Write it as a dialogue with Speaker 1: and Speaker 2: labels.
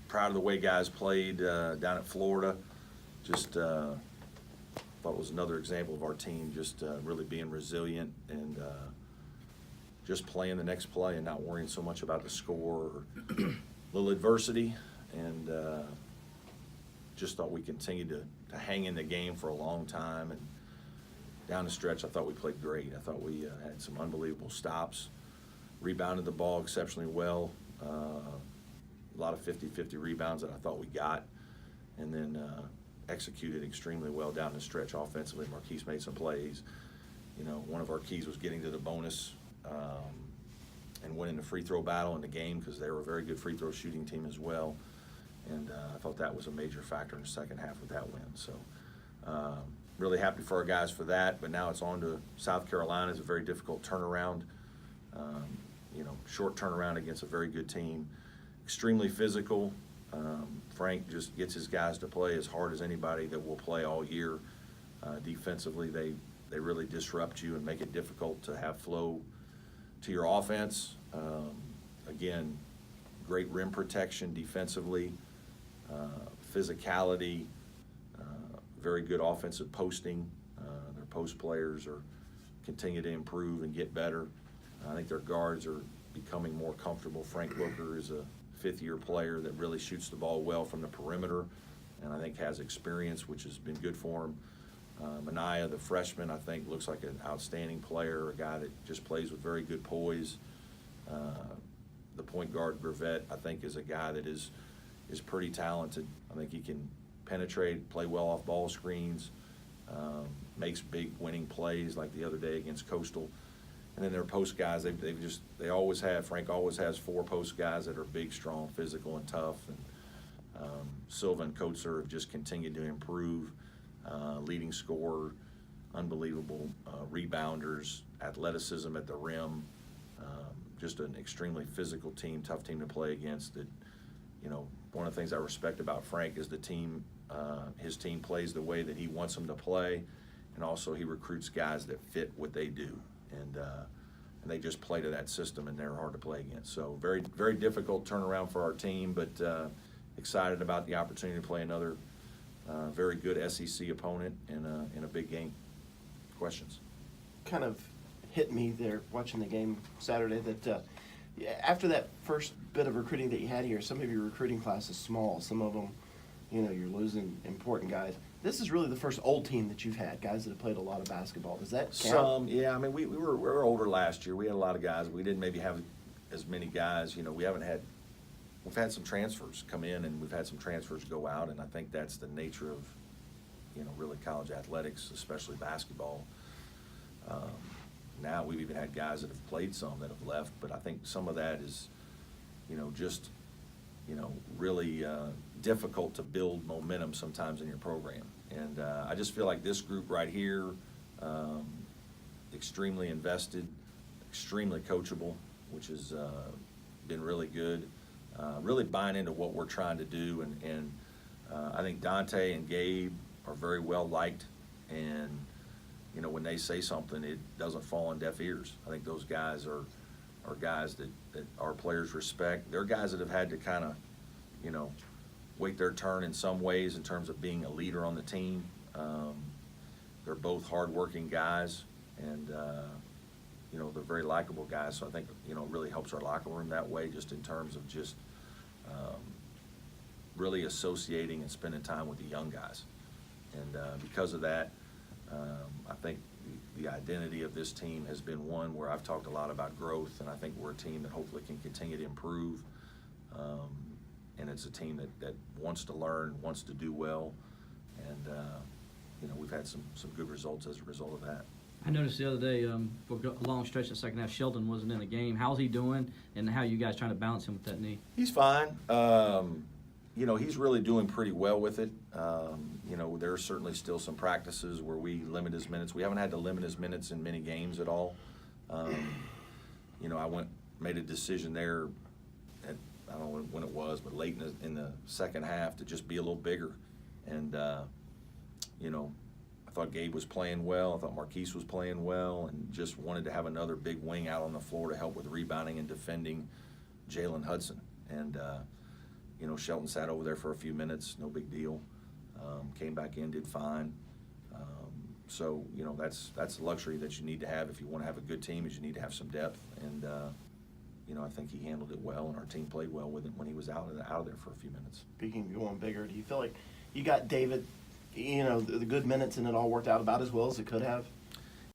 Speaker 1: proud of the way guys played down at Florida. Just thought it was another example of our team just really being resilient and just playing the next play and not worrying so much about the score or little adversity. And just thought we continued to hang in the game for a long time. And down the stretch, I thought we played great. I thought we had some unbelievable stops, rebounded the ball exceptionally well. A lot of 50-50 rebounds that I thought we got, and then executed extremely well down the stretch offensively. Marquise made some plays. You know, one of our keys was getting to the bonus and winning the free throw battle in the game because they were a very good free throw shooting team as well. And I thought that was a major factor in the second half of that win. So really happy for our guys for that. But now it's on to South Carolina. It's a very difficult turnaround. You know, short turnaround against a very good team. Extremely physical. Frank just gets his guys to play as hard as anybody that will play all year. Defensively, they really disrupt you and make it difficult to have flow to your offense. Again, great rim protection defensively, physicality, very good offensive posting. Their post players continue to improve and get better. I think their guards are becoming more comfortable. Frank Booker is a fifth-year player that really shoots the ball well from the perimeter and I think has experience, which has been good for him. Mania, the freshman, I think looks like an outstanding player, a guy that just plays with very good poise. The point guard, Gravett, I think is a guy that is pretty talented. I think he can penetrate, play well off ball screens, makes big winning plays like the other day against Coastal. And then their post guys, they always have, Frank always has four post guys that are big, strong, physical, and tough. And Silva and Coates have just continued to improve. Leading scorer, unbelievable rebounders, athleticism at the rim. Just an extremely physical team, tough team to play against. That, you know, one of the things I respect about Frank is the team. His team plays the way that he wants them to play, and also he recruits guys that fit what they do. And they just play to that system, and they're hard to play against. So very, very difficult turnaround for our team, but excited about the opportunity to play another very good SEC opponent in a big game. Questions?
Speaker 2: Kind of hit me there watching the game Saturday that after that first bit of recruiting that you had here, some of your recruiting class is small. Some of them, you know, you're losing important guys. This is really the first old team that you've had, guys that have played a lot of basketball. Does that count?
Speaker 1: Yeah. I mean, we were older last year. We had a lot of guys. We didn't maybe have as many guys. You know, we've had some transfers come in, and we've had some transfers go out, and I think that's the nature of, you know, really college athletics, especially basketball. Now we've even had guys that have played some that have left, but I think some of that is, you know, just, you know, really difficult to build momentum sometimes in your program. And I just feel like this group right here, extremely invested, extremely coachable, which has been really good. Really buying into what we're trying to do, and I think Dante and Gabe are very well liked, and you know, when they say something, it doesn't fall on deaf ears. I think those guys are guys that our players respect. They're guys that have had to kind of, you know, wait their turn in some ways in terms of being a leader on the team. They're both hardworking guys, and you know, they're very likable guys. So I think, you know, it really helps our locker room that way, just in terms of just really associating and spending time with the young guys. And because of that, I think the identity of this team has been one where I've talked a lot about growth, and I think we're a team that hopefully can continue to improve. And it's a team that wants to learn, wants to do well, and you know, we've had some good results as a result of that.
Speaker 3: I noticed the other day, for a long stretch of the second half, Sheldon wasn't in the game. How's he doing, and how are you guys trying to balance him with that knee?
Speaker 1: He's fine. You know, he's really doing pretty well with it. You know, there are certainly still some practices where we limit his minutes. We haven't had to limit his minutes in many games at all. You know, I made a decision there at, I don't know when it was, but late in the second half to just be a little bigger. And, you know, I thought Gabe was playing well. I thought Marquise was playing well, and just wanted to have another big wing out on the floor to help with rebounding and defending Jalen Hudson. And, You know, Shelton sat over there for a few minutes, no big deal. Came back in, did fine. So, you know, that's a luxury that you need to have if you want to have a good team, is you need to have some depth. And, you know, I think he handled it well, and our team played well with it when he was out of there for a few minutes.
Speaker 2: Speaking of going bigger, do you feel like you got David, you know, the good minutes and it all worked out about as well as it could have?